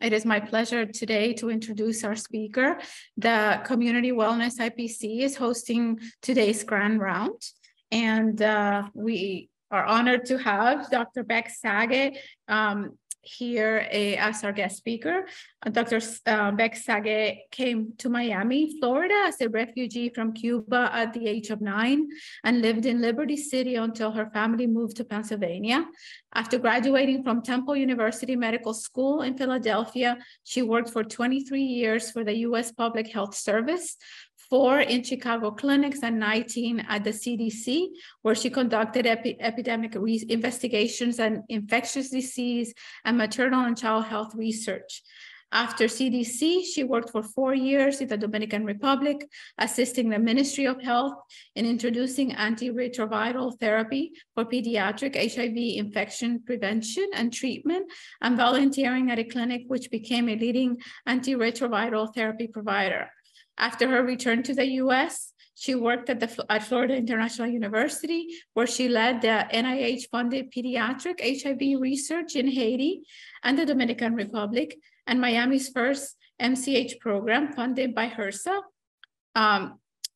It is my pleasure today to introduce our speaker. The Community Wellness IPC is hosting today's grand round, and we are honored to have Dr. Beck-Sagé here as our guest speaker. Dr. Beck-Sagé came to Miami, Florida as a refugee from Cuba at the age of 9 and lived in Liberty City until her family moved to Pennsylvania. After graduating from Temple University Medical School in Philadelphia, she worked for 23 years for the U.S. Public Health Service, 4 in Chicago clinics and 19 at the CDC, where she conducted epidemic investigations and infectious disease and maternal and child health research. After CDC, she worked for 4 years in the Dominican Republic, assisting the Ministry of Health in introducing antiretroviral therapy for pediatric HIV infection prevention and treatment, and volunteering at a clinic which became a leading antiretroviral therapy provider. After her return to the U.S., she worked at Florida International University, where she led the NIH-funded pediatric HIV research in Haiti and the Dominican Republic, and Miami's first MCH program funded by HRSA.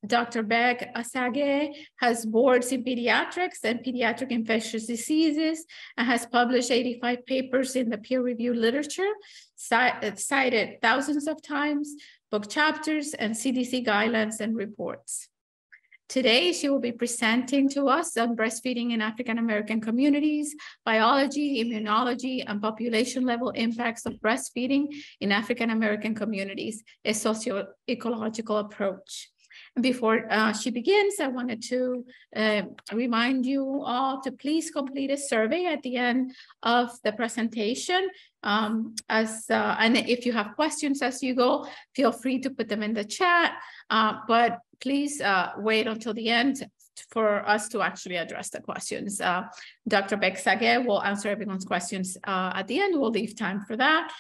Dr. Beck-Sagé has boards in pediatrics and pediatric infectious diseases and has published 85 papers in the peer-reviewed literature, cited thousands of times, book chapters, and CDC guidelines and reports. Today, she will be presenting to us on breastfeeding in African-American communities, biology, immunology, and population-level impacts of breastfeeding in African-American communities, a socio-ecological approach. Before she begins, I wanted to remind you all to please complete a survey at the end of the presentation. And if you have questions as you go, feel free to put them in the chat, but please wait until the end for us to actually address the questions. Dr. Beck-Sagé will answer everyone's questions at the end. We'll leave time for that.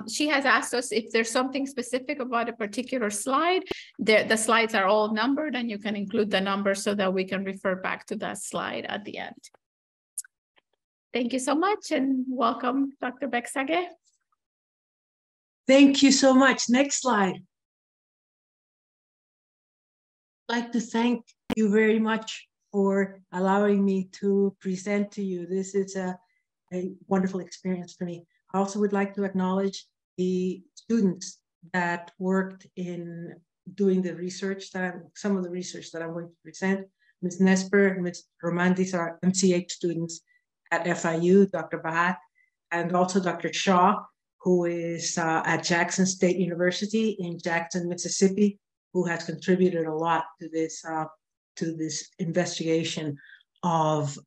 She has asked us if there's something specific about a particular slide. The slides are all numbered, and you can include the number so that we can refer back to that slide at the end. Thank you so much, and welcome, Dr. Beck-Sagé. Thank you so much. Next slide. I'd like to thank you very much for allowing me to present to you. This is a wonderful experience for me. I also would like to acknowledge the students that worked in doing the research, some of the research that I'm going to present. Ms. Nesper, Ms. Romandis are MCH students at FIU, Dr. Bahat, and also Dr. Shaw, who is at Jackson State University in Jackson, Mississippi, who has contributed a lot to this investigation of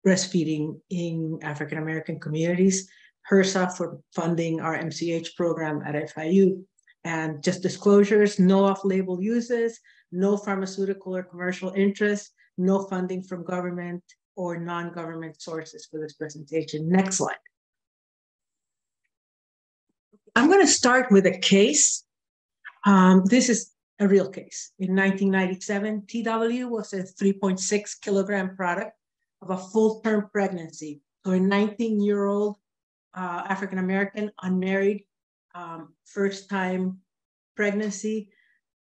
breastfeeding in African-American communities. HRSA for funding our MCH program at FIU. And just disclosures, no off-label uses, no pharmaceutical or commercial interest, no funding from government or non-government sources for this presentation. Next slide. I'm going to start with a case. This is a real case. In 1997, TW was a 3.6 kilogram product of a full-term pregnancy. So a 19-year-old African-American, unmarried, first-time pregnancy.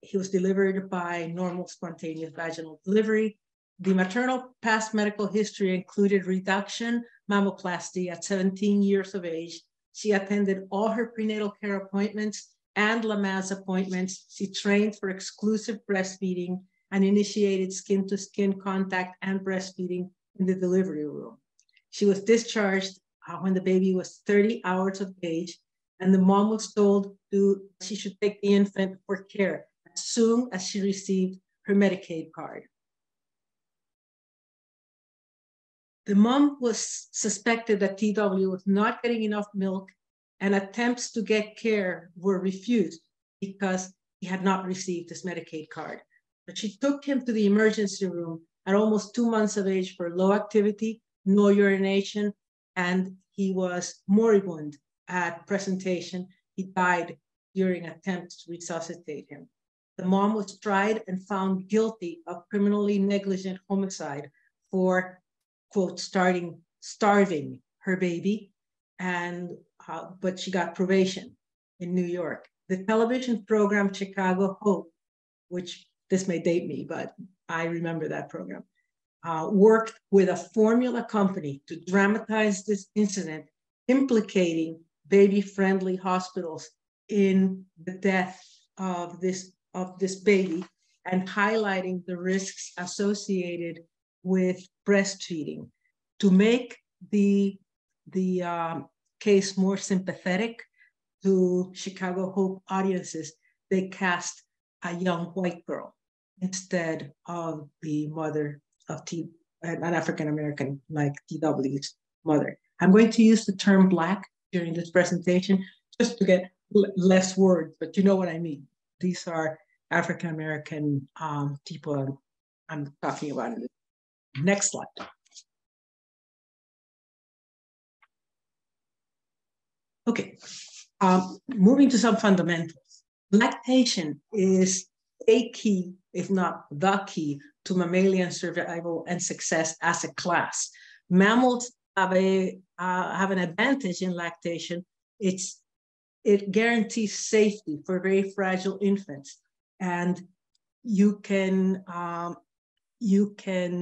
He was delivered by normal spontaneous vaginal delivery. The maternal past medical history included reduction mammoplasty at 17 years of age. She attended all her prenatal care appointments and Lamaze appointments. She trained for exclusive breastfeeding and initiated skin-to-skin contact and breastfeeding in the delivery room. She was discharged when the baby was 30 hours of age, and the mom was told she should take the infant for care as soon as she received her Medicaid card. The mom was suspected that TW was not getting enough milk, and attempts to get care were refused because he had not received his Medicaid card. But she took him to the emergency room at almost 2 months of age for low activity, no urination, and he was moribund at presentation. He died during attempts to resuscitate him. The mom was tried and found guilty of criminally negligent homicide for, quote, starving her baby, and but she got probation in New York. The television program Chicago Hope, which this may date me, but I remember that program, worked with a formula company to dramatize this incident, implicating baby-friendly hospitals in the death of this baby and highlighting the risks associated with breastfeeding. To make the case more sympathetic to Chicago Hope audiences, they cast a young white girl instead of the mother of an African-American like TW's mother. I'm going to use the term Black during this presentation just to get less words, but you know what I mean. These are African-American people I'm talking about. Next slide. Okay, moving to some fundamentals. Lactation is a key, if not the key, to mammalian survival and success as a class. Mammals have an advantage in lactation. It guarantees safety for very fragile infants, and you can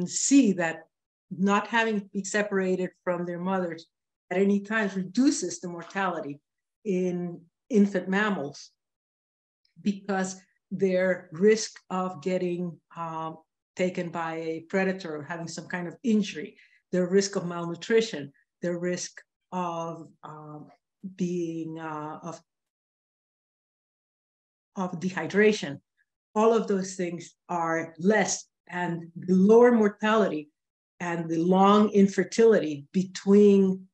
see that not having to be separated from their mothers at any time reduces the mortality in infant mammals, because their risk of getting taken by a predator or having some kind of injury, their risk of malnutrition, their risk of being of dehydration, all of those things are less, and the lower mortality and the long infertility between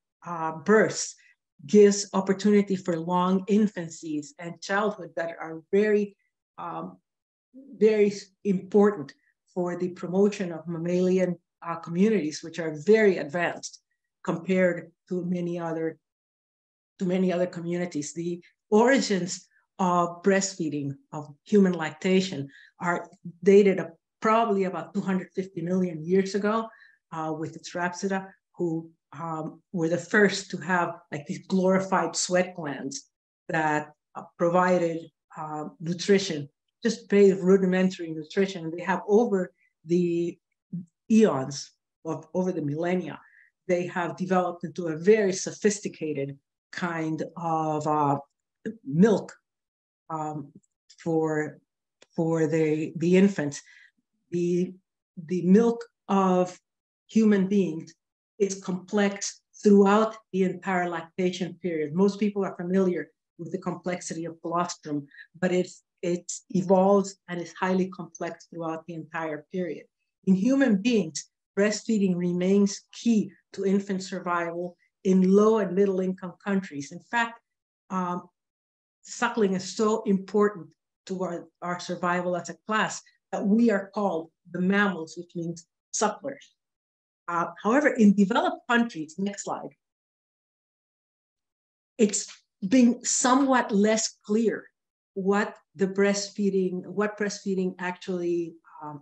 births gives opportunity for long infancies and childhood that are very, very important for the promotion of mammalian communities, which are very advanced compared to many other communities. The origins of breastfeeding, of human lactation, are dated probably about 250 million years ago with its Rhapsida, who were the first to have like these glorified sweat glands that provided nutrition, just very rudimentary nutrition. And they have over the eons, over the millennia, they have developed into a very sophisticated kind of milk for the infants. The milk of human beings is complex throughout the entire lactation period. Most people are familiar with the complexity of colostrum, but it evolves and is highly complex throughout the entire period. In human beings, breastfeeding remains key to infant survival in low and middle income countries. In fact, suckling is so important to our survival as a class that we are called the mammals, which means sucklers. However, in developed countries, next slide, it's been somewhat less clear what breastfeeding actually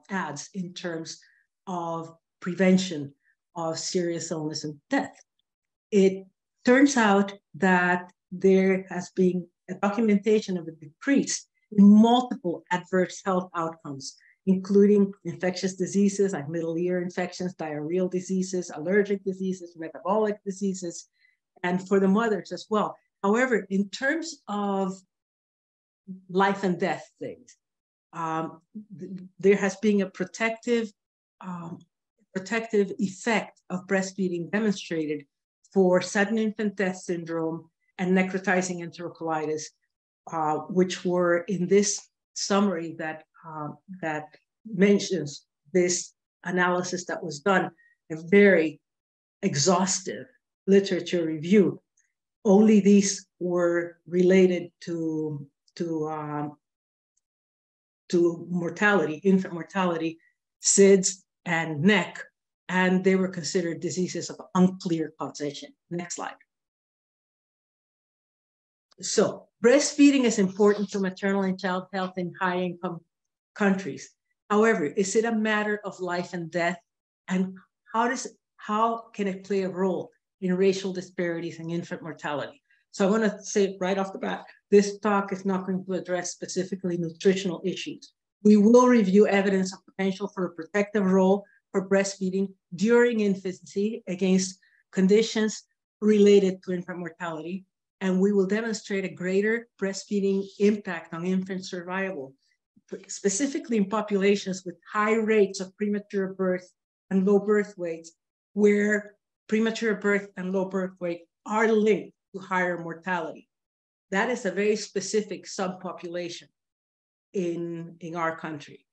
adds in terms of prevention of serious illness and death. It turns out that there has been a documentation of a decrease in multiple adverse health outcomes, including infectious diseases like middle ear infections, diarrheal diseases, allergic diseases, metabolic diseases, and for the mothers as well. However, in terms of life and death things, there has been a protective effect of breastfeeding demonstrated for sudden infant death syndrome and necrotizing enterocolitis, which were in this summary that mentions this analysis that was done, a very exhaustive literature review. Only these were related to mortality, infant mortality, SIDS, and NEC, and they were considered diseases of unclear causation. Next slide. So breastfeeding is important to maternal and child health in high-income countries. However, is it a matter of life and death? And how can it play a role in racial disparities and infant mortality? So I want to say right off the bat, this talk is not going to address specifically nutritional issues. We will review evidence of potential for a protective role for breastfeeding during infancy against conditions related to infant mortality, and we will demonstrate a greater breastfeeding impact on infant survival, specifically in populations with high rates of premature birth and low birth weights, where premature birth and low birth weight are linked to higher mortality. That is a very specific subpopulation in our country.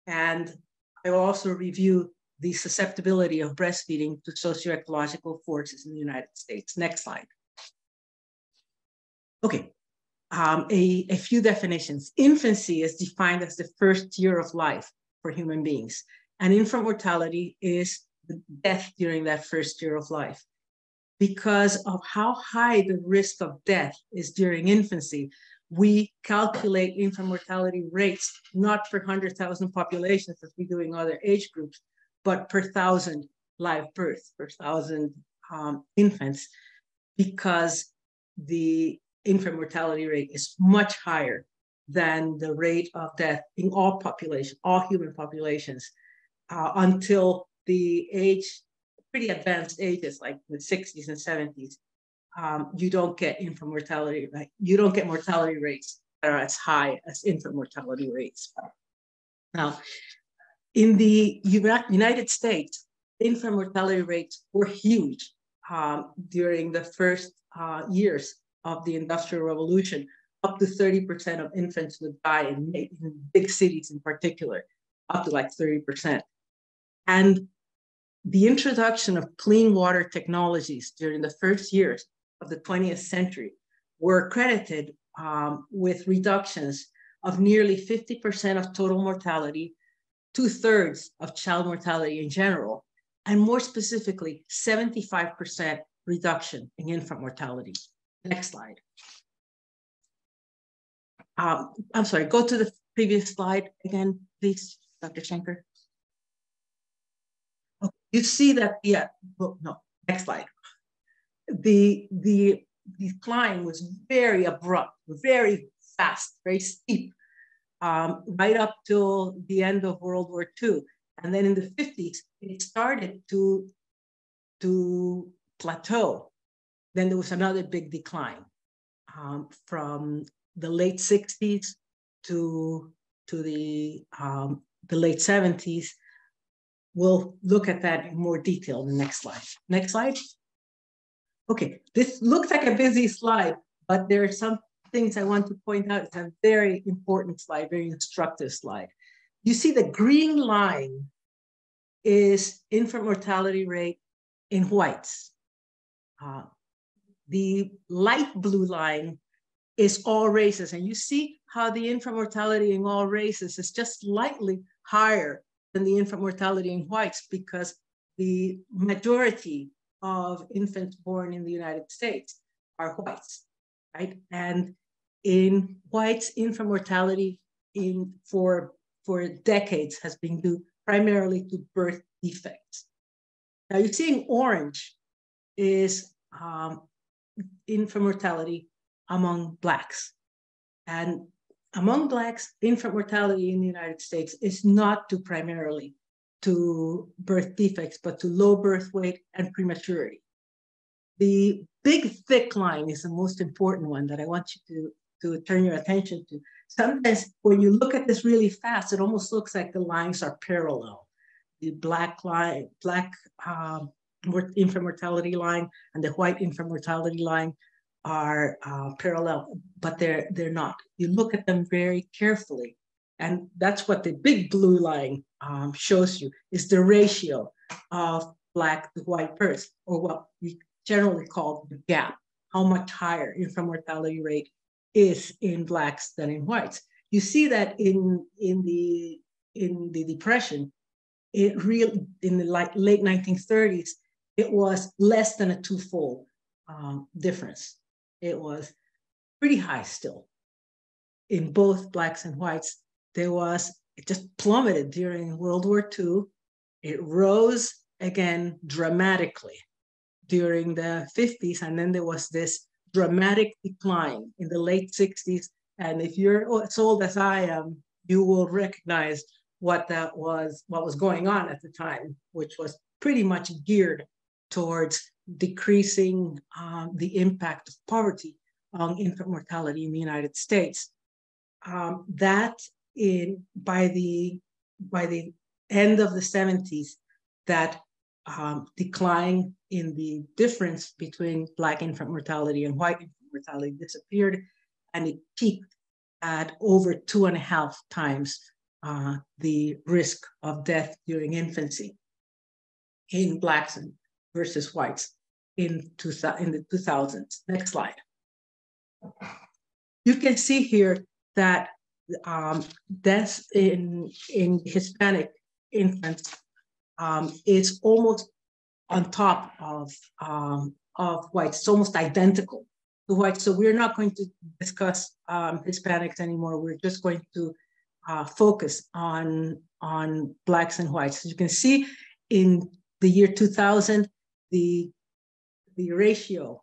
And I will also review the susceptibility of breastfeeding to socioecological forces in the United States. Next slide. Okay, a few definitions. Infancy is defined as the first year of life for human beings, and infant mortality is the death during that first year of life. Because of how high the risk of death is during infancy, we calculate infant mortality rates not per 100,000 populations as we do in other age groups, but per 1,000 live births, per 1,000 infants, because the infant mortality rate is much higher than the rate of death in all populations, all human populations, until the age, pretty advanced ages like the 60s and 70s. You don't get infant mortality, right? You don't get mortality rates that are as high as infant mortality rates. Now, in the United States, infant mortality rates were huge during the first years of the Industrial Revolution. Up to 30% of infants would die in big cities in particular, up to like 30%. And the introduction of clean water technologies during the first years of the 20th century were credited with reductions of nearly 50% of total mortality, 2/3 of child mortality in general, and more specifically, 75% reduction in infant mortality. Next slide. I'm sorry, go to the previous slide again, please, Dr. Schenker. Okay. You see that, yeah, no, next slide. The decline was very abrupt, very fast, very steep, right up till the end of World War II. And then in the 50s, it started to plateau. Then there was another big decline from the late 60s to the late 70s. We'll look at that in more detail in the next slide. Next slide. Okay, this looks like a busy slide, but there are some things I want to point out. It's a very important slide, very instructive slide. You see the green line is infant mortality rate in whites. The light blue line is all races. And you see how the infant mortality in all races is just slightly higher than the infant mortality in whites, because the majority of infants born in the United States are whites, right? And in whites, infant mortality for decades has been due primarily to birth defects. Now you see in orange is infant mortality among Blacks. And among Blacks, infant mortality in the United States is not due primarily to birth defects, but to low birth weight and prematurity. The big thick line is the most important one that I want you to turn your attention to. Sometimes when you look at this really fast, it almost looks like the lines are parallel. The black line, infant mortality line and the white infant mortality line are parallel, but they're not. You look at them very carefully, and that's what the big blue line shows you, is the ratio of Black to white births, or what we generally call the gap, how much higher infant mortality rate is in Blacks than in whites. You see that in the Depression, in the late 1930s, it was less than a twofold difference. It was pretty high still. In both Blacks and whites, it just plummeted during World War II. It rose again dramatically during the 50s, and then there was this dramatic decline in the late 60s. And if you're as old as I am, you will recognize what was going on at the time, which was pretty much geared towards decreasing the impact of poverty on infant mortality in the United States. By the end of the 70s, that decline in the difference between Black infant mortality and white infant mortality disappeared, and it peaked at over 2.5 times the risk of death during infancy in Blacks versus whites in the 2000s. Next slide. You can see here that deaths in Hispanic infants is almost on top of whites. It's almost identical to whites. So we're not going to discuss Hispanics anymore. We're just going to focus on Blacks and whites. As you can see, in the year 2000, the ratio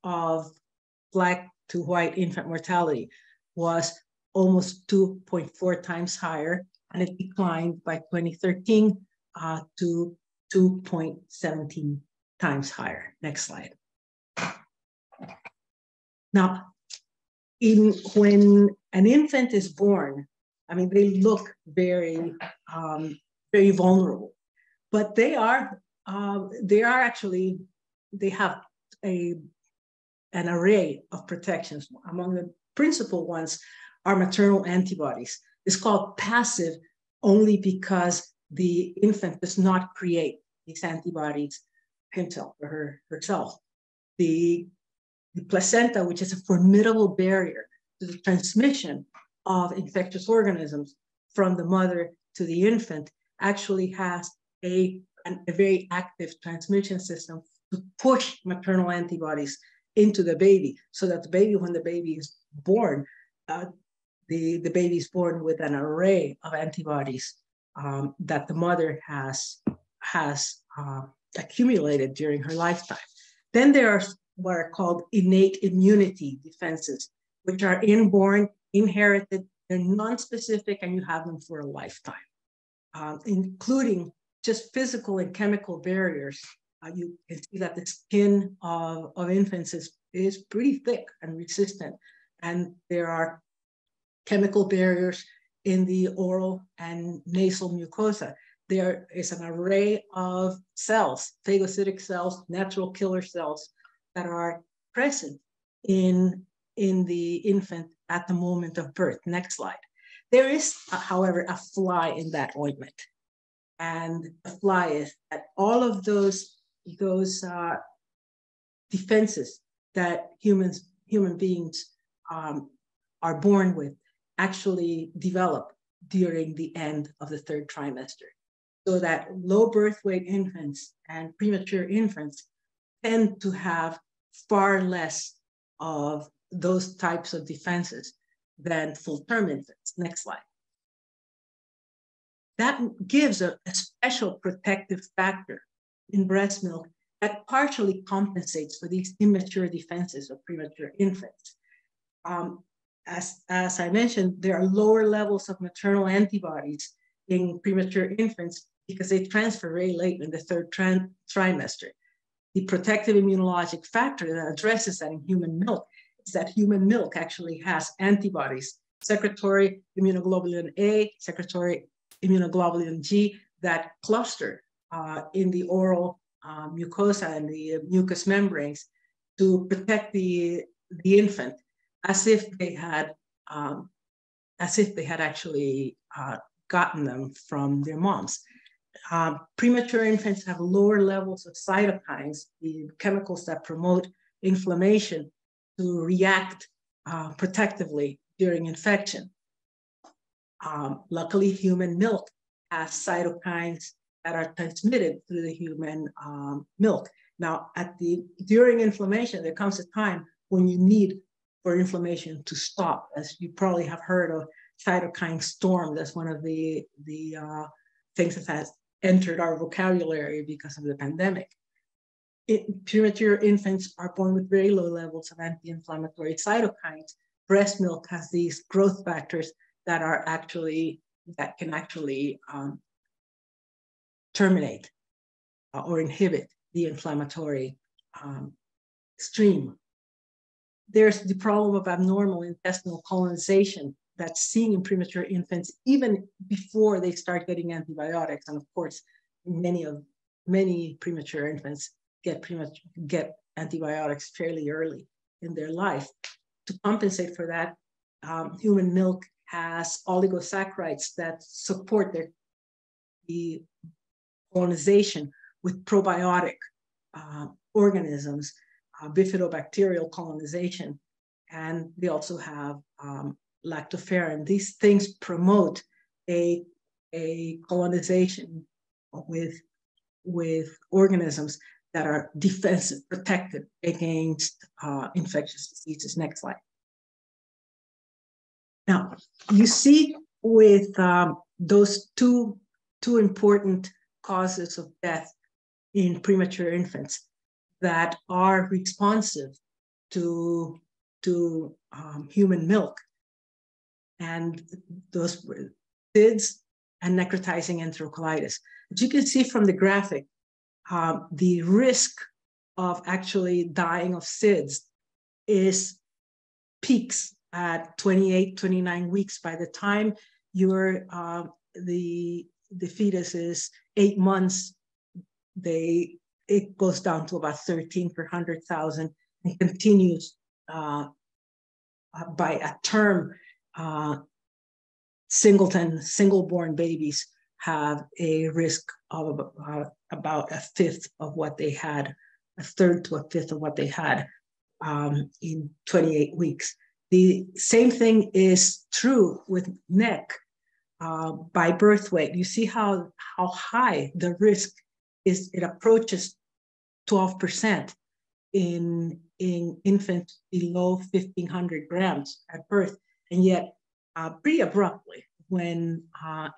of Black to white infant mortality was almost 2.4 times higher, and it declined by 2013 to 2.17 times higher. Next slide. Now, when an infant is born, I mean, they look very, very vulnerable, but they have an array of protections. Among the principal ones are maternal antibodies. It's called passive only because the infant does not create these antibodies himself or herself. The placenta, which is a formidable barrier to the transmission of infectious organisms from the mother to the infant, actually has a very active transmission system to push maternal antibodies into the baby, so that the baby, when the baby is born, the baby is born with an array of antibodies that the mother has accumulated during her lifetime. Then there are what are called innate immunity defenses, which are inborn, inherited, they're non-specific, and you have them for a lifetime, including just physical and chemical barriers. You can see that the skin of infants is pretty thick and resistant, and there are chemical barriers in the oral and nasal mucosa. There is an array of cells, phagocytic cells, natural killer cells, that are present in the infant at the moment of birth. Next slide. There is, however, a fly in that ointment. And the fly is that all of those defenses that human beings are born with actually develop during the end of the 3rd trimester. So that low birth weight infants and premature infants tend to have far less of those types of defenses than full-term infants. Next slide. That gives a special protective factor in breast milk that partially compensates for these immature defenses of premature infants. As I mentioned, there are lower levels of maternal antibodies in premature infants because they transfer very late in the 3rd trimester. The protective immunologic factor that addresses that in human milk is that human milk actually has antibodies, secretory immunoglobulin A, secretory immunoglobulin G, that cluster in the oral mucosa and the mucous membranes to protect the infant, as if they had actually gotten them from their moms. Premature infants have lower levels of cytokines, the chemicals that promote inflammation, to react protectively during infection. Luckily, human milk has cytokines that are transmitted through the human milk. Now, during inflammation, there comes a time when you need for inflammation to stop, as you probably have heard of cytokine storm. That's one of the things that has entered our vocabulary because of the pandemic. premature infants are born with very low levels of anti-inflammatory cytokines. Breast milk has these growth factors that can actually terminate or inhibit the inflammatory stream. There's the problem of abnormal intestinal colonization that's seen in premature infants even before they start getting antibiotics. And of course, many premature infants get antibiotics fairly early in their life. To compensate for that, human milk has oligosaccharides that support the colonization with probiotic organisms, bifidobacterial colonization, and they also have lactoferrin. These things promote a colonization with organisms that are defensive, protective against infectious diseases. Next slide. Now, you see with those two important causes of death in premature infants that are responsive to human milk, and those were SIDS and necrotizing enterocolitis. As you can see from the graphic, the risk of actually dying of SIDS peaks at 28, 29 weeks. By the time the fetus is 8 months, it goes down to about 13 per 100,000 and continues by a term. Single-born babies have a risk of about a third to a fifth of what they had in 28 weeks. The same thing is true with NEC by birth weight. You see how high the risk is. It approaches 12% in infants below 1,500 grams at birth, and yet pretty abruptly when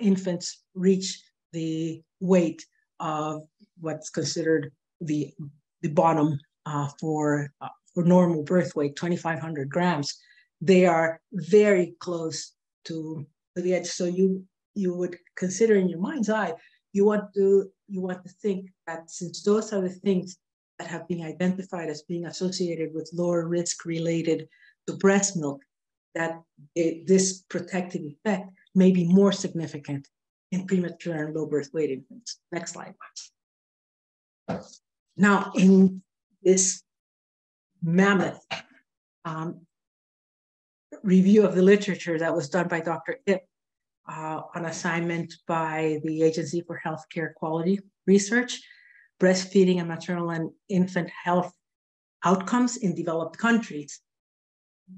infants reach the weight of what's considered the bottom for normal birth weight, 2,500 grams, they are very close to the edge. So you would consider in your mind's eye, you want to think that since those are the things that have been identified as being associated with lower risk related to breast milk, that this protective effect may be more significant in premature and low birth weight infants. Next slide. Now, in this mammoth review of the literature that was done by Dr. Ip on assignment by the Agency for Healthcare Quality Research, breastfeeding and maternal and infant health outcomes in developed countries,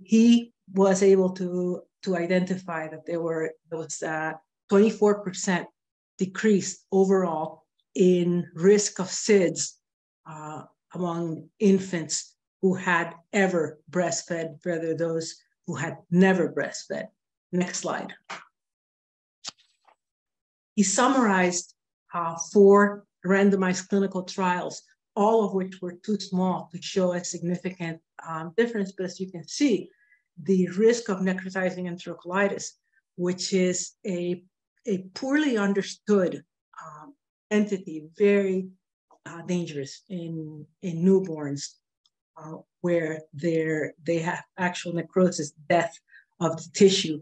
he was able to identify that there was a 24% decrease overall in risk of SIDS among infants who had ever breastfed rather those who had never breastfed. Next slide. He summarized 4 randomized clinical trials, all of which were too small to show a significant difference. But as you can see, the risk of necrotizing enterocolitis, which is a poorly understood entity, very dangerous in newborns, where they have actual necrosis, death of the tissue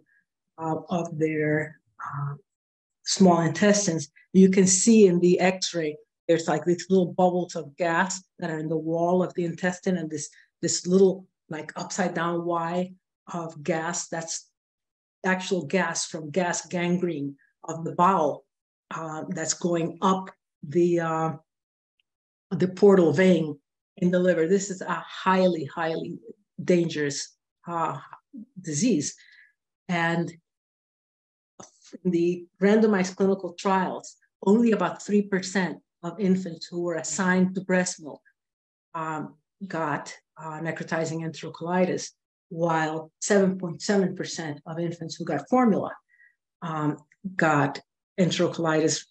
of their small intestines. You can see in the X-ray, there's like these little bubbles of gas that are in the wall of the intestine, and this little like upside down Y of gas, that's actual gas from gas gangrene of the bowel that's going up the portal vein in the liver. This is a highly, highly dangerous disease. And in the randomized clinical trials, only about 3% of infants who were assigned to breast milk got necrotizing enterocolitis, while 7.7% of infants who got formula got enterocolitis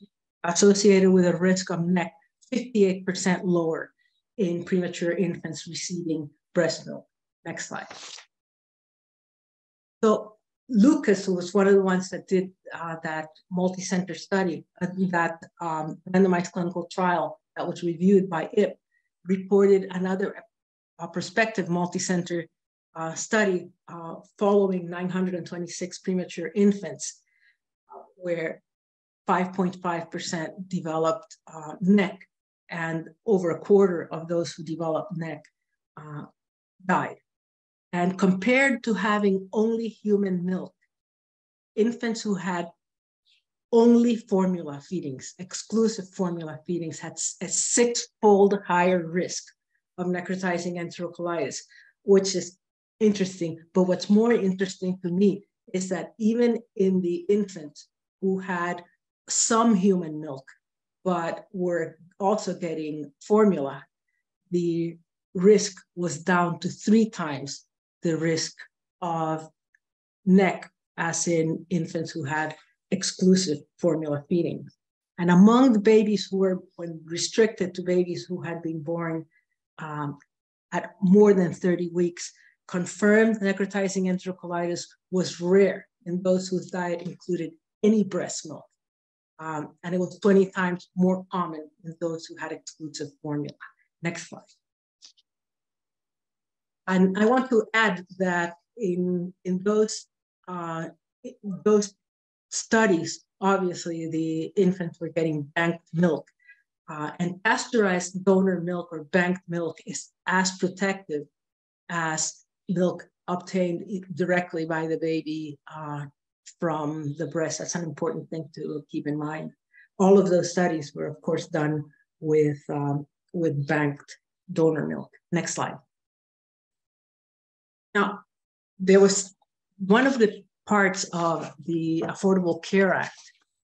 associated with a risk of NEC 58% lower in premature infants receiving breast milk. Next slide. So Lucas, who was one of the ones that did that multi-center study, that randomized clinical trial that was reviewed by IP, reported another prospective multi-center study following 926 premature infants, where 5.5% developed NEC, and over a quarter of those who developed NEC died. And compared to having only human milk, infants who had only formula feedings, exclusive formula feedings, had a 6-fold higher risk of necrotizing enterocolitis, which is interesting. But what's more interesting to me is that even in the infants who had some human milk, but were also getting formula, the risk was down to 3 times the risk of NEC as in infants who had exclusive formula feeding. And among the babies who were restricted to babies who had been born at more than 30 weeks, confirmed necrotizing enterocolitis was rare in those whose diet included any breast milk. And it was 20 times more common in those who had exclusive formula. Next slide. And I want to add that in those studies, obviously the infants were getting banked milk, and pasteurized donor milk or banked milk is as protective as milk obtained directly by the baby from the breast. That's an important thing to keep in mind. All of those studies were, of course, done with banked donor milk. Next slide. Now, there was one of the parts of the Affordable Care Act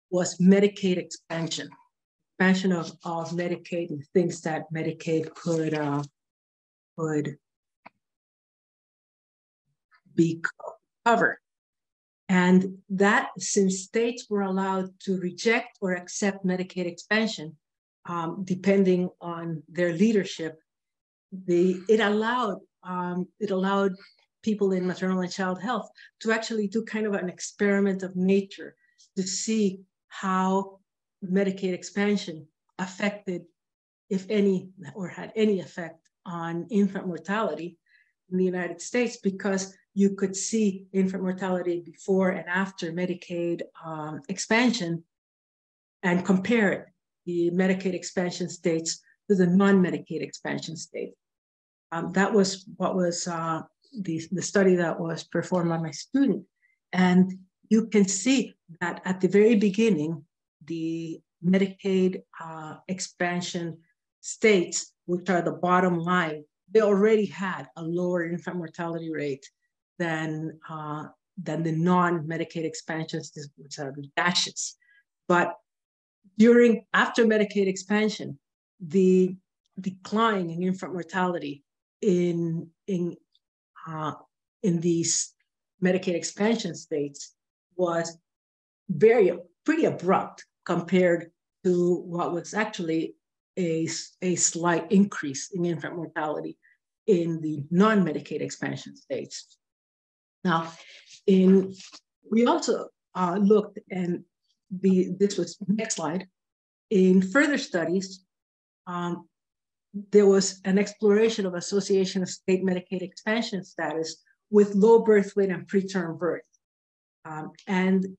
was Medicaid expansion of Medicaid and things that Medicaid could be covered. And that, since states were allowed to reject or accept Medicaid expansion, depending on their leadership, it allowed people in maternal and child health to actually do kind of an experiment of nature to see how Medicaid expansion affected, if any, or had any effect on infant mortality in the United States, because you could see infant mortality before and after Medicaid expansion and compare it, the Medicaid expansion states to the non-Medicaid expansion states. That was what was the study that was performed by my student. And you can see that at the very beginning, the Medicaid expansion states, which are the bottom line, they already had a lower infant mortality rate than the non-Medicaid expansions, which are the dashes. But after Medicaid expansion, the decline in infant mortality in these Medicaid expansion states was pretty abrupt compared to what was actually a slight increase in infant mortality in the non-Medicaid expansion states. Now, we also looked, and this was next slide, in further studies, there was an exploration of association of state Medicaid expansion status with low birth weight and preterm birth. And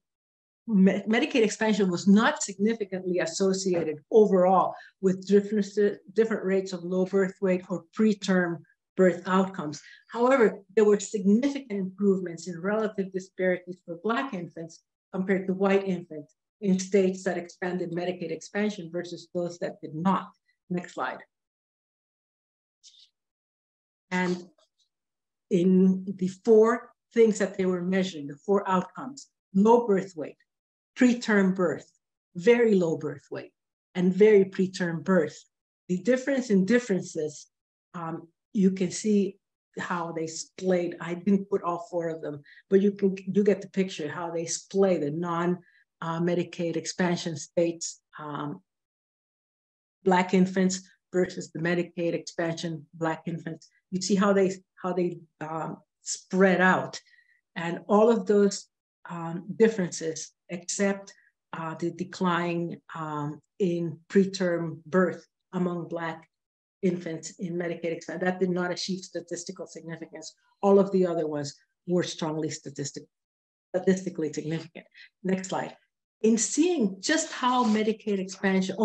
Medicaid expansion was not significantly associated overall with different rates of low birth weight or preterm birth outcomes. However, there were significant improvements in relative disparities for Black infants compared to white infants in states that expanded Medicaid expansion versus those that did not. Next slide. And in the 4 things that they were measuring, the 4 outcomes, low birth weight, preterm birth, very low birth weight, and very preterm birth. The difference in differences, you can see how they splayed. I didn't put all 4 of them, but you get the picture how they splay the non-Medicaid expansion states. Black infants versus the Medicaid expansion Black infants. You see how they spread out, and all of those differences, except the decline in preterm birth among Black infants in Medicaid expansion, that did not achieve statistical significance. All of the other ones were strongly statistically significant. Next slide. In seeing just how Medicaid expansion,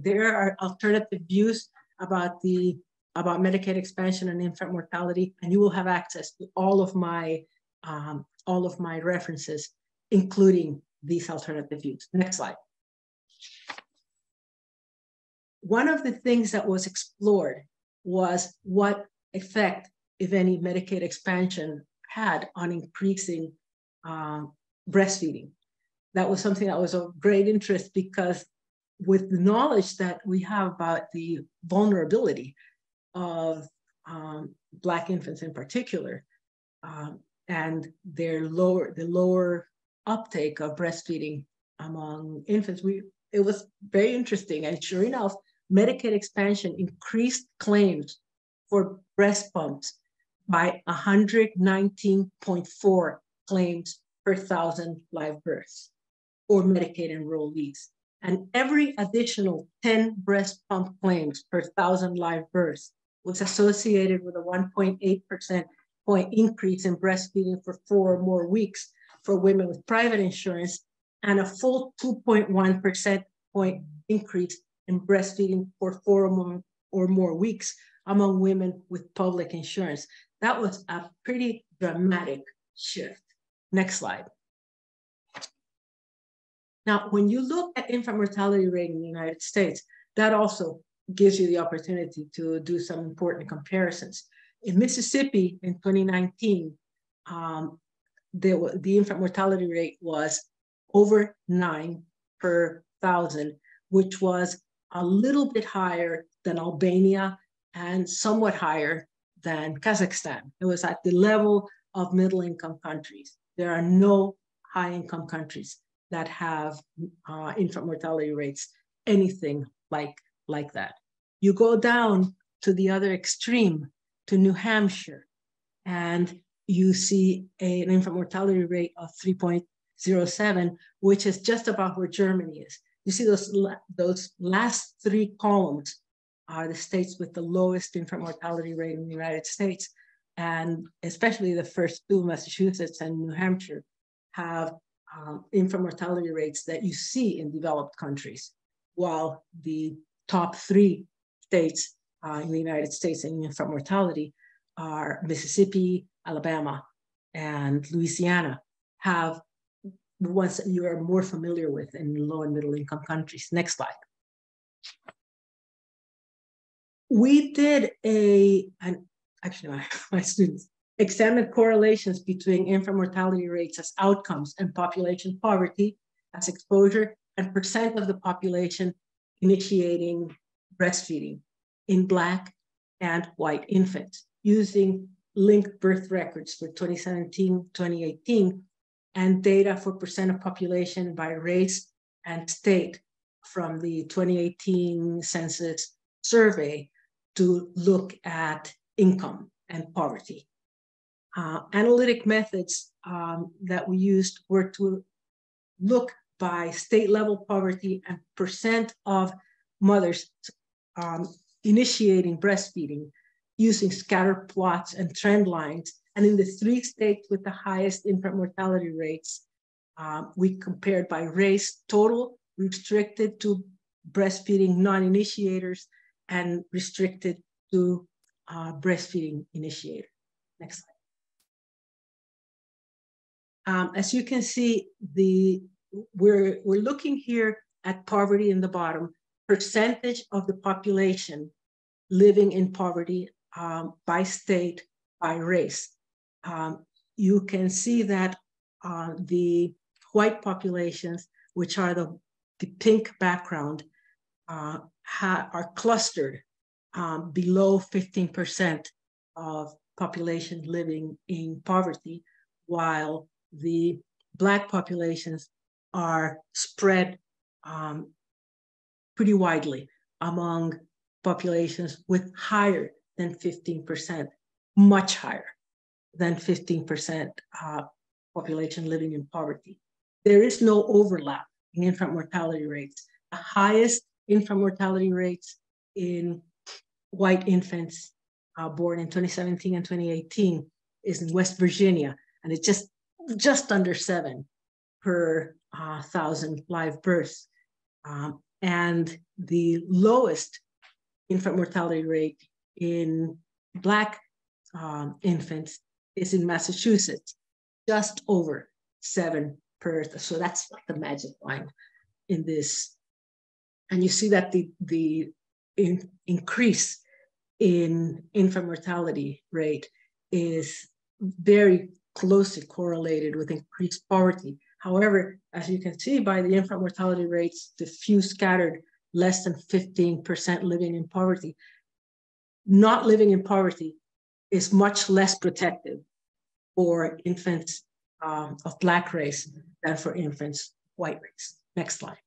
there are alternative views about Medicaid expansion and infant mortality, and you will have access to all of my references, including these alternative views. Next slide. One of the things that was explored was what effect, if any, Medicaid expansion had on increasing breastfeeding. That was something that was of great interest, because with the knowledge that we have about the vulnerability of Black infants in particular, and the lower uptake of breastfeeding among infants, it was very interesting. And sure enough, Medicaid expansion increased claims for breast pumps by 119.4 claims per 1,000 live births for Medicaid enrollees. And every additional 10 breast pump claims per 1,000 live births was associated with a 1.8% point increase in breastfeeding for 4 or more weeks for women with private insurance, and a full 2.1% point increase in breastfeeding for 4 or more weeks among women with public insurance. That was a pretty dramatic shift. Next slide. Now, when you look at infant mortality rate in the United States, that also gives you the opportunity to do some important comparisons. In Mississippi in 2019, the infant mortality rate was over 9 per 1,000, which was a little bit higher than Albania and somewhat higher than Kazakhstan. It was at the level of middle-income countries. There are no high-income countries that have infant mortality rates anything like that. You go down to the other extreme, to New Hampshire, and you see an infant mortality rate of 3.07, which is just about where Germany is. You see those last 3 columns are the states with the lowest infant mortality rate in the United States. And especially the first 2, Massachusetts and New Hampshire, have infant mortality rates that you see in developed countries, while the top 3 states in the United States in infant mortality are Mississippi, Alabama, and Louisiana, have the ones that you are more familiar with in low and middle income countries. Next slide. We did actually my students examined correlations between infant mortality rates as outcomes and population poverty as exposure and % of the population initiating breastfeeding in Black and white infants using linked birth records for 2017, 2018, and data for % of population by race and state from the 2018 census survey to look at income and poverty. Analytic methods that we used were to look by state level poverty and % of mothers initiating breastfeeding using scatter plots and trend lines. And in the 3 states with the highest infant mortality rates, we compared by race, total, restricted to breastfeeding non-initiators, and restricted to breastfeeding initiators. Next slide. As you can see, we're looking here at poverty in the bottom, percentage of the population living in poverty by state, by race. You can see that the white populations, which are the pink background, are clustered below 15% of population living in poverty, while the Black populations are spread pretty widely among populations with higher than 15%, much higher than 15% population living in poverty. There is no overlap in infant mortality rates. The highest infant mortality rates in white infants born in 2017 and 2018 is in West Virginia, and it's just under 7 per 1,000 live births. And the lowest infant mortality rate in Black infants is in Massachusetts, just over 7 per. So that's like the magic line in this. And you see that the increase in infant mortality rate is very closely correlated with increased poverty. However, as you can see by the infant mortality rates, the few scattered less than 15% living in poverty, not living in poverty is much less protective for infants of Black race than for infants white race. Next slide.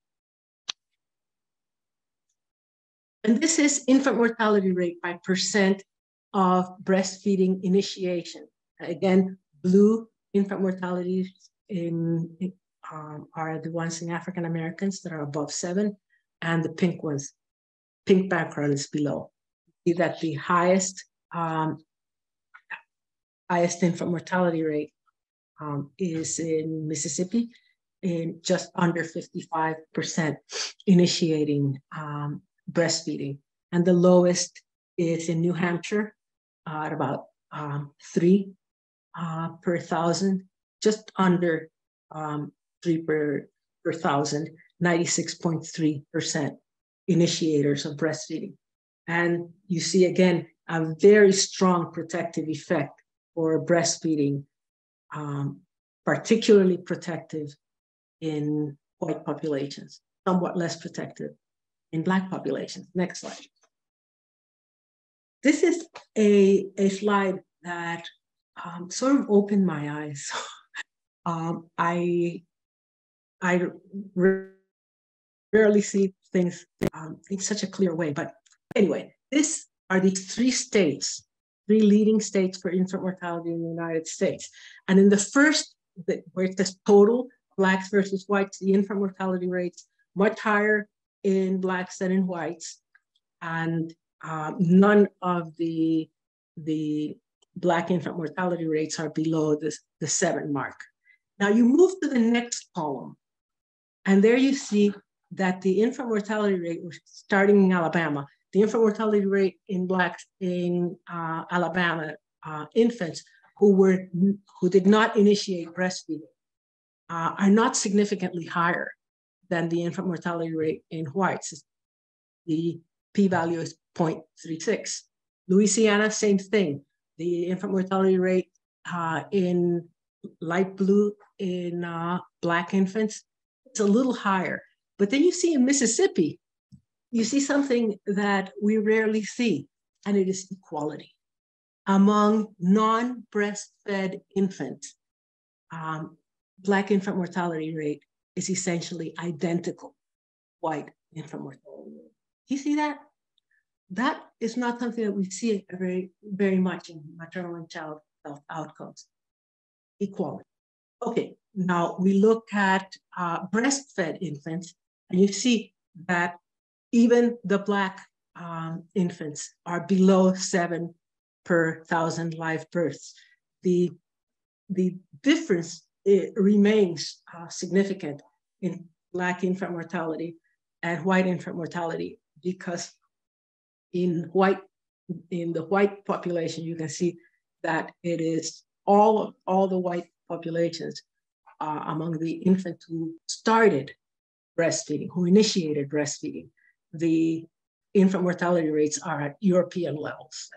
And this is infant mortality rate by percent of breastfeeding initiation. Again, blue infant mortalities are the ones in African Americans that are above 7, and the pink ones, pink background is below. See that the highest infant mortality rate is in Mississippi, in just under 55% initiating breastfeeding. And the lowest is in New Hampshire at about 3 per 1,000, just under 3 per 1,000, 96.3% initiators of breastfeeding. And you see again a very strong protective effect for breastfeeding, particularly protective in white populations, somewhat less protective in Black populations. Next slide. This is a slide that sort of opened my eyes. I rarely see things in such a clear way, but anyway, these are the 3 leading states for infant mortality in the United States. And in the first, where it says total, Blacks versus whites, the infant mortality rates much higher in Blacks than in whites, and none of the Black infant mortality rates are below the 7 mark. Now you move to the next column, and there you see that the infant mortality rate, starting in Alabama, the infant mortality rate in Blacks in Alabama infants who did not initiate breastfeeding are not significantly higher than the infant mortality rate in whites. The p-value is 0.36. Louisiana, same thing. The infant mortality rate in light blue in Black infants, it's a little higher. But then you see in Mississippi, you see something that we rarely see, and it is equality. Among non-breastfed infants, Black infant mortality rate is essentially identical white infant mortality rate. Do you see that? That is not something that we see very much in maternal and child health outcomes. Equality. Okay, now we look at breastfed infants, and you see that even the Black infants are below 7 per 1,000 live births. The difference remains significant in Black infant mortality and white infant mortality, because in the white population, you can see that it is all the white populations among the infants who started breastfeeding, who initiated breastfeeding, the infant mortality rates are at European levels,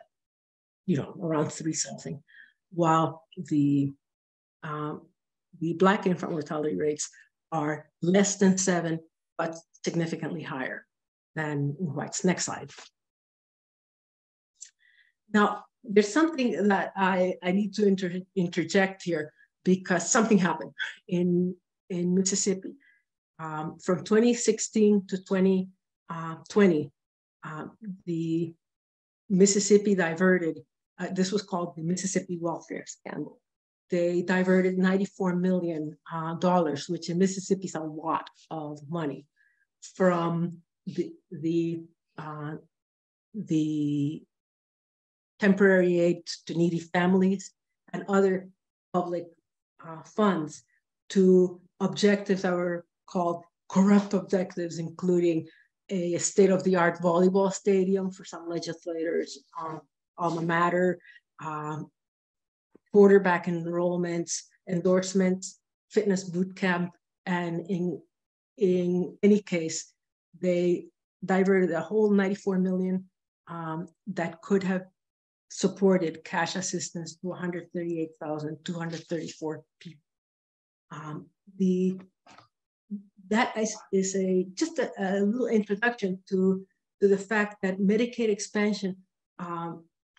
around 3 something, while the Black infant mortality rates are less than 7, but significantly higher than in whites. Next slide. Now, there's something that I need to interject here, because something happened in Mississippi. From 2016 to 2020, the Mississippi diverted, this was called the Mississippi welfare scandal. They diverted $94 million, which in Mississippi is a lot of money, from the temporary aid to needy families and other public funds to objectives that were called corrupt objectives, including a state-of-the-art volleyball stadium for some legislators, alma mater, quarterback enrollments, endorsements, fitness boot camp, and in any case, they diverted a whole $94 million that could have supported cash assistance to 138,234 people. That is just a little introduction to the fact that Medicaid expansion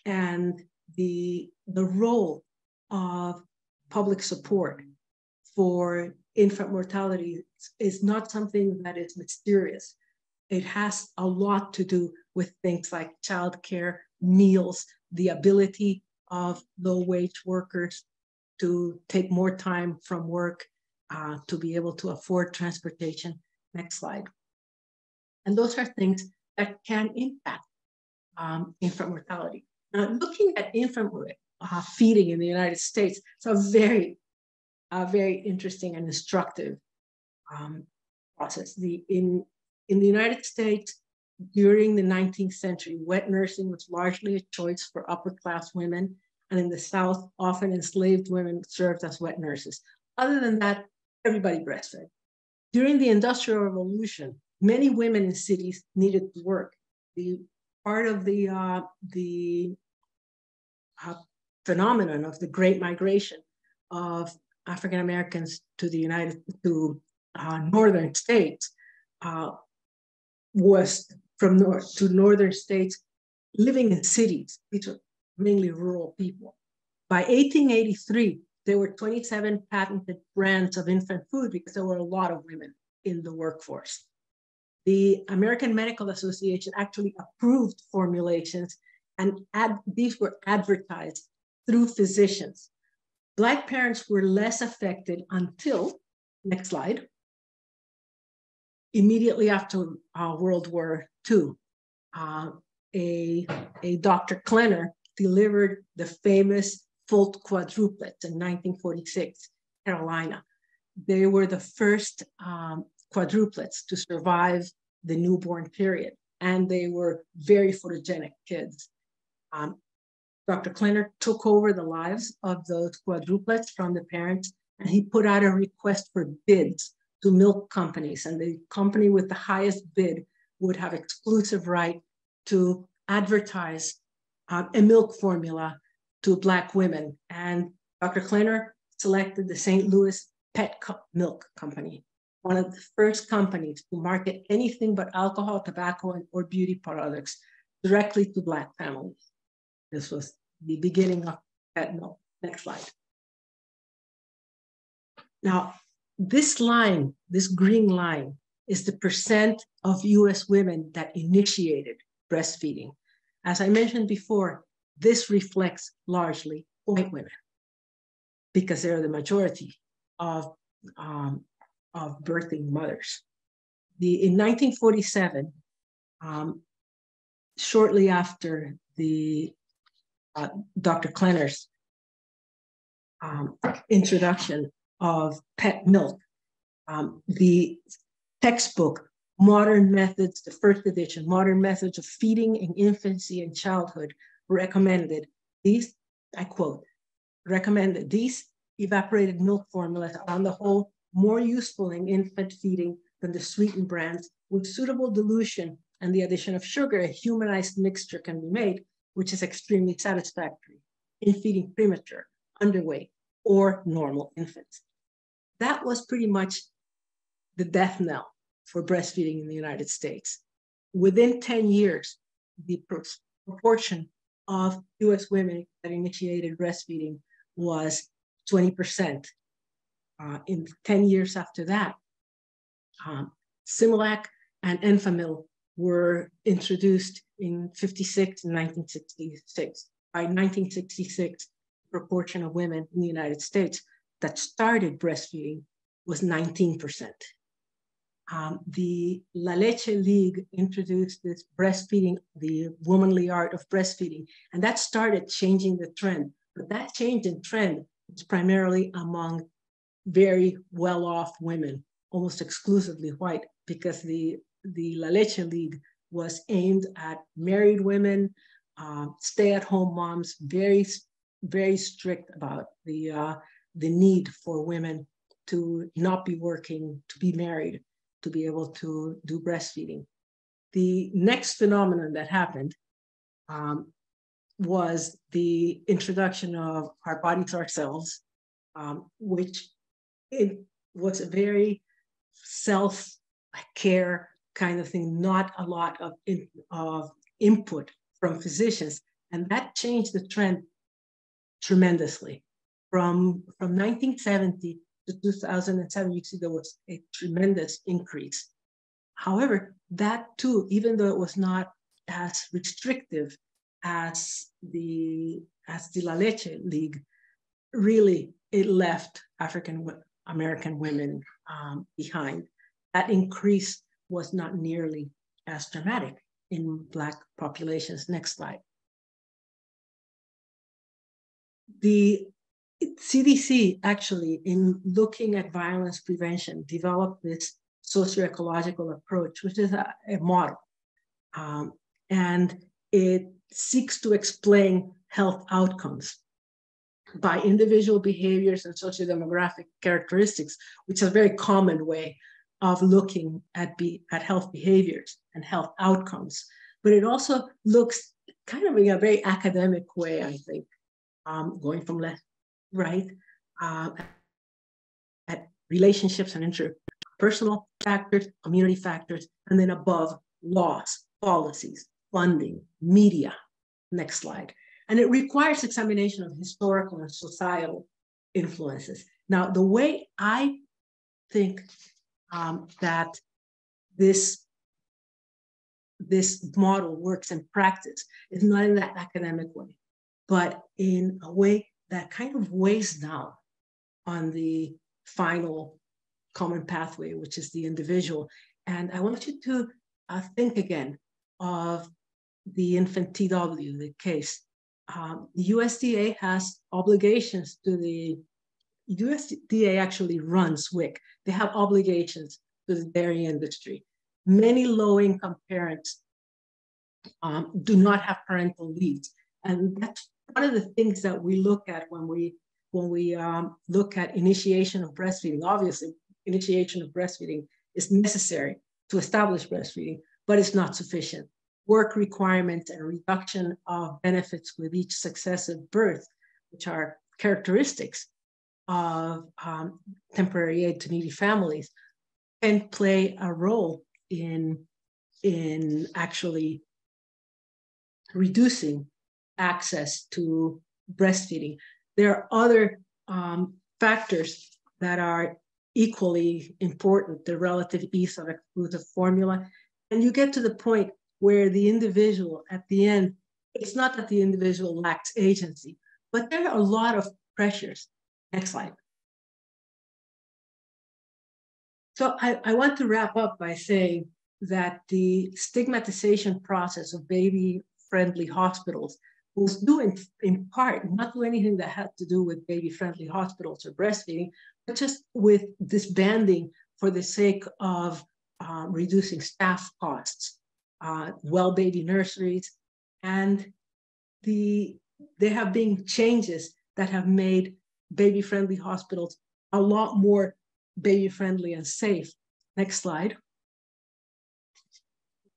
and the role of public support for infant mortality is not something that is mysterious. It has a lot to do with things like childcare, meals, the ability of low-wage workers to take more time from work to be able to afford transportation. Next slide. And those are things that can impact infant mortality. Now, looking at infant feeding in the United States, it's a very interesting and instructive process. In the United States, during the 19th century, wet nursing was largely a choice for upper-class women, and in the South, often enslaved women served as wet nurses. Other than that, everybody breastfed. During the Industrial Revolution, many women in cities needed to work. The part of the phenomenon of the Great Migration of African Americans to the northern states was from north to northern states living in cities. These were mainly rural people. By 1883, there were 27 patented brands of infant food because there were a lot of women in the workforce. The American Medical Association actually approved formulations, and these were advertised through physicians. Black parents were less affected until, next slide, immediately after World War II. A Dr. Klenner delivered the famous Folt quadruplets in 1946, Carolina. They were the first quadruplets to survive the newborn period, and they were very photogenic kids. Dr. Klenner took over the lives of those quadruplets from the parents, and he put out a request for bids to milk companies, and the company with the highest bid would have exclusive right to advertise a milk formula to Black women. And Dr. Klenner selected the St. Louis Pet Milk Company, one of the first companies to market anything but alcohol, tobacco, or beauty products directly to Black families. This was the beginning of pet milk. Next slide. Now, this line, this green line, is the percent of US women that initiated breastfeeding. As I mentioned before, this reflects largely white women because they're the majority of birthing mothers. In 1947, shortly after the Dr. Klenner's introduction of pet milk, the textbook, Modern Methods, the first edition, Modern Methods of Feeding in Infancy and Childhood, recommended these, I quote, recommended these evaporated milk formulas are on the whole more useful in infant feeding than the sweetened brands. With suitable dilution and the addition of sugar, a humanized mixture can be made, which is extremely satisfactory in feeding premature, underweight, or normal infants. That was pretty much the death knell for breastfeeding in the United States. Within 10 years, the proportion of US women that initiated breastfeeding was 20%. In 10 years after that, Similac and Enfamil were introduced in 56 and 1966. By 1966, the proportion of women in the United States that started breastfeeding was 19%. The La Leche League introduced this breastfeeding, the womanly art of breastfeeding, and that started changing the trend. But that change in trend was primarily among very well-off women, almost exclusively white, because the La Leche League was aimed at married women, stay-at-home moms, very, very strict about the need for women to not be working, to be married, to be able to do breastfeeding. The next phenomenon that happened was the introduction of Our Bodies, Ourselves, which it was a very self-care kind of thing, not a lot of input from physicians. And that changed the trend tremendously. From 1970 to 2007, you see there was a tremendous increase. However, that too, even though it was not as restrictive as the La Leche League, really it left African American women behind. That increase was not nearly as dramatic in Black populations. Next slide. The CDC actually, in looking at violence prevention, developed this socioecological approach, which is a model. And it seeks to explain health outcomes by individual behaviors and sociodemographic characteristics, which is a very common way of looking at health behaviors and health outcomes. But it also looks kind of in a very academic way, I think, going from left, right, at relationships and interpersonal factors, community factors, and then above, laws, policies, funding, media. Next slide. And it requires examination of historical and societal influences. Now, the way I think that this model works in practice is not in that academic way, but in a way that kind of weighs down on the final common pathway, which is the individual. And I want you to think again of the infant TW, the case. The USDA has obligations to the USDA actually runs WIC. They have obligations to the dairy industry. Many low-income parents do not have parental leaves, and that's one of the things that we look at when we look at initiation of breastfeeding. Obviously, initiation of breastfeeding is necessary to establish breastfeeding, but it's not sufficient. Work requirements and reduction of benefits with each successive birth, which are characteristics of temporary aid to needy families, can play a role in actually reducing access to breastfeeding. There are other factors that are equally important, the relative ease of exclusive formula. And you get to the point where the individual at the end, it's not that the individual lacks agency, but there are a lot of pressures. Next slide. So I want to wrap up by saying that the stigmatization process of baby-friendly hospitals was due in part, not to anything that had to do with baby-friendly hospitals or breastfeeding, but just with disbanding for the sake of reducing staff costs, well baby nurseries, and there have been changes that have made baby-friendly hospitals a lot more baby-friendly and safe. Next slide.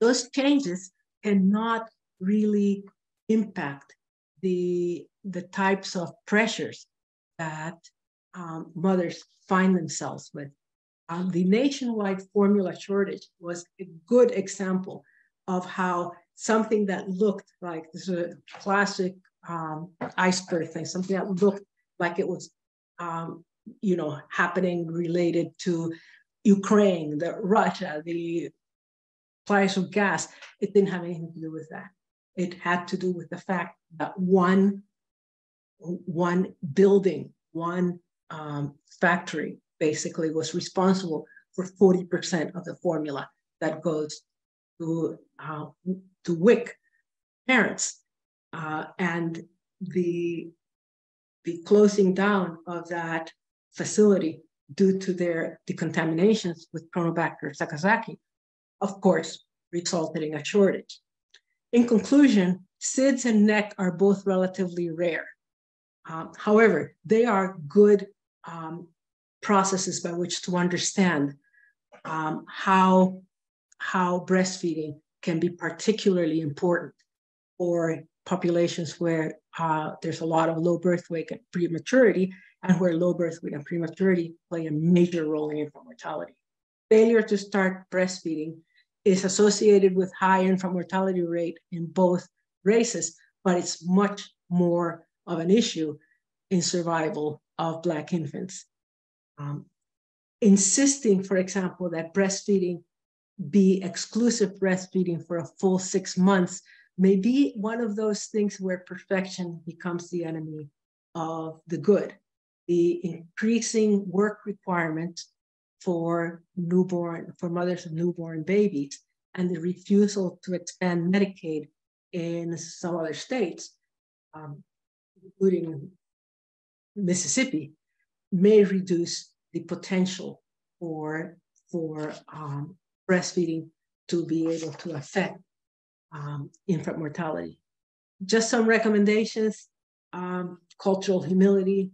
Those changes cannot really impact the types of pressures that mothers find themselves with. The nationwide formula shortage was a good example of how something that looked like this is a classic iceberg thing, something that looked like it was happening related to Ukraine, Russia, the price of gas, it didn't have anything to do with that. It had to do with the fact that one building, one factory basically was responsible for 40% of the formula that goes to WIC parents. And the closing down of that facility due to their decontaminations with Chronobacter sakazaki, of course, resulted in a shortage. In conclusion, SIDS and NEC are both relatively rare. However, they are good processes by which to understand how breastfeeding can be particularly important for populations where there's a lot of low birth weight and prematurity, and where low birth weight and prematurity play a major role in infant mortality. Failure to start breastfeeding is associated with high infant mortality rate in both races, but it's much more of an issue in survival of Black infants. Insisting, for example, that breastfeeding be exclusive breastfeeding for a full 6 months may be one of those things where perfection becomes the enemy of the good. The increasing work requirements for mothers of newborn babies, and the refusal to expand Medicaid in some other states, including Mississippi, may reduce the potential for breastfeeding to be able to affect infant mortality. Just some recommendations: cultural humility,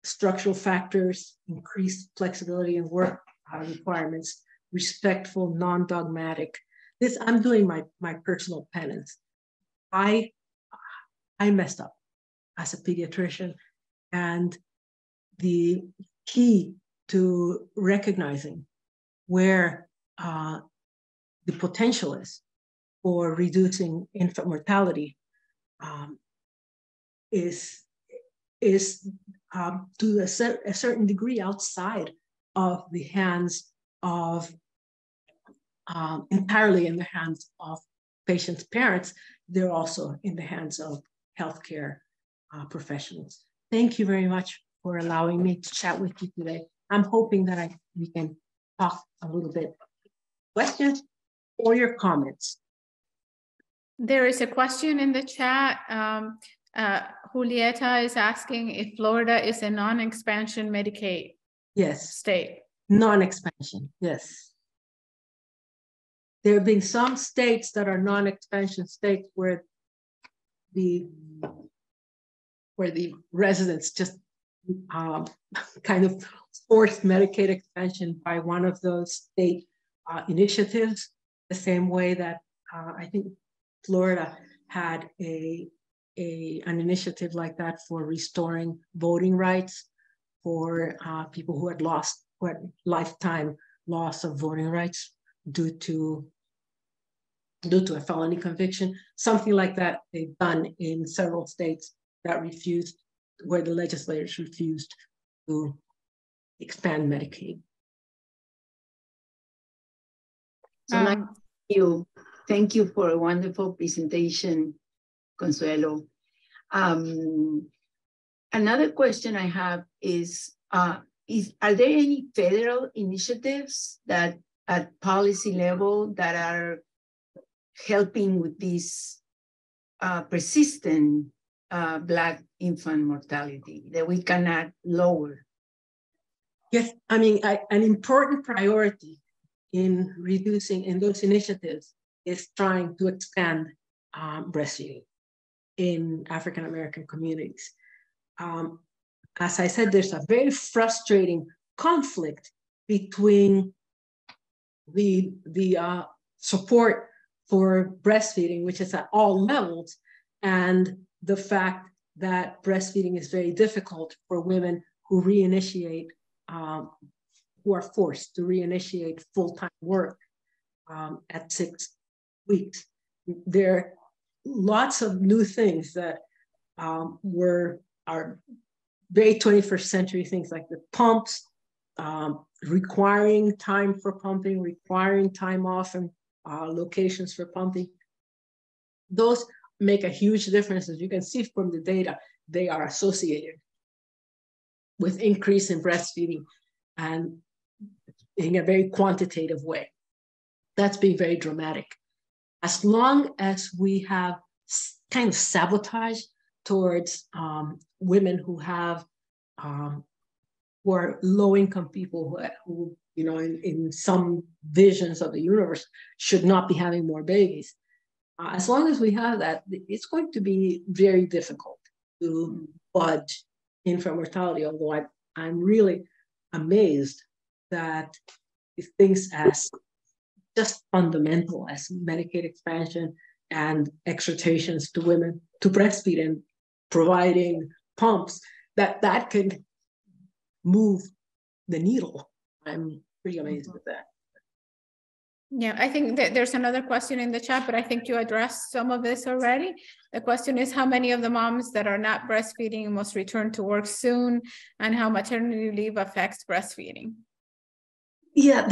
structural factors, increased flexibility in work requirements, respectful, non-dogmatic. This, I'm doing my personal penance. I messed up as a pediatrician, and the key to recognizing where the potential is for reducing infant mortality is to a certain degree outside of the hands of, entirely in the hands of patients' parents. They're also in the hands of healthcare professionals. Thank you very much for allowing me to chat with you today. I'm hoping that we can talk a little bit. Questions or your comments? There is a question in the chat. Julieta is asking if Florida is a non-expansion Medicaid state. Non-expansion, yes. There have been some states that are non-expansion states where the residents just kind of forced Medicaid expansion by one of those state initiatives, the same way that I think Florida had an initiative like that for restoring voting rights for people who had lifetime loss of voting rights due to a felony conviction. Something like that they've done in several states that refused, where the legislators refused to expand Medicaid. So thank you for a wonderful presentation, Consuelo. Another question I have is are there any federal initiatives that at policy level that are helping with this persistent Black infant mortality that we cannot lower? Yes, I mean, an important priority in reducing in those initiatives is trying to expand breastfeeding in African-American communities. As I said, there's a very frustrating conflict between the support for breastfeeding, which is at all levels, and the fact that breastfeeding is very difficult for women who reinitiate, who are forced to reinitiate full-time work at 6 weeks. There are lots of new things that are very 21st century things, like the pumps, requiring time for pumping, requiring time off locations for pumping. Those make a huge difference. As you can see from the data, they are associated with increase in breastfeeding and in a very quantitative way. That's been very dramatic. As long as we have kind of sabotage towards women who have, who are low-income people who you know, in some visions of the universe should not be having more babies. As long as we have that, it's going to be very difficult to budge infant mortality, although I'm really amazed that things as just fundamental as Medicaid expansion and exhortations to women to breastfeed and providing pumps, that could move the needle. I'm pretty amazed with that. Yeah, I think that there's another question in the chat, but I think you addressed some of this already. The question is how many of the moms that are not breastfeeding must return to work soon, and how maternity leave affects breastfeeding? Yeah,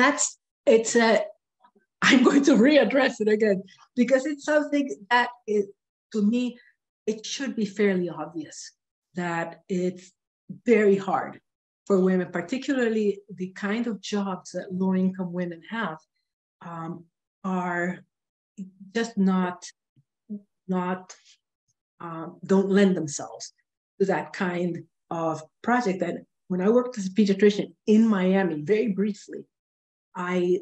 I'm going to readdress it again because it's something that is, to me, it should be fairly obvious that it's very hard for women, particularly the kind of jobs that low-income women have, are just don't lend themselves to that kind of project. That when I worked as a pediatrician in Miami, very briefly, I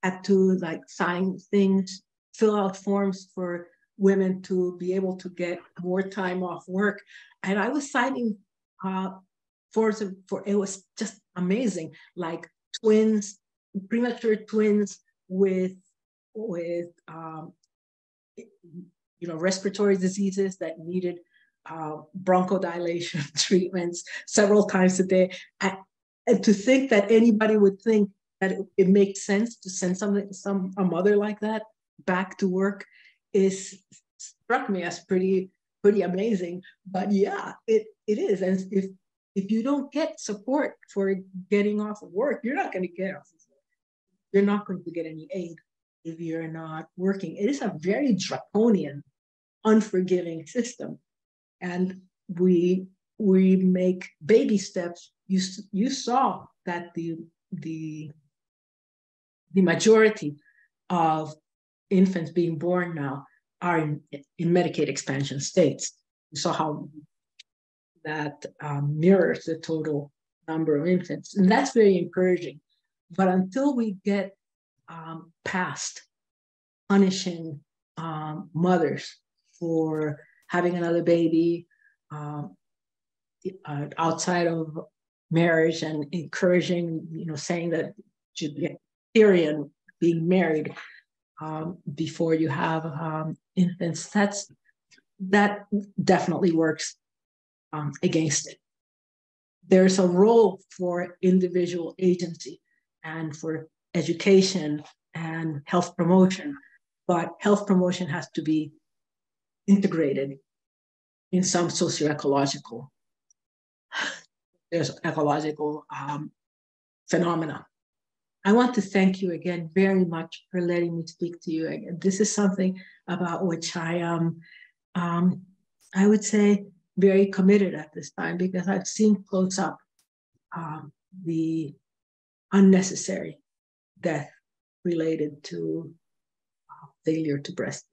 had to sign things, fill out forms for women to be able to get more time off work, and I was signing forms for, it was just amazing, like twins, premature twins with respiratory diseases that needed bronchodilation treatments several times a day. And to think that anybody would think that it makes sense to send a mother like that back to work struck me as pretty amazing. But yeah, it is. And if you don't get support for getting off of work, you're not going to get off of work. You're not going to get any aid if you're not working. It is a very draconian, unforgiving system. And we make baby steps. You saw that the majority of infants being born now are in Medicaid expansion states. You saw how that mirrors the total number of infants. And that's very encouraging. But until we get past punishing mothers for having another baby outside of marriage and encouraging, saying that it should be Syrian being married before you have infants, that definitely works against it. There's a role for individual agency and for education and health promotion, but health promotion has to be integrated in some socioecological phenomena. I want to thank you again very much for letting me speak to you again. This is something about which I am, I would say, very committed at this time, because I've seen close up the unnecessary death related to failure to breastfeed.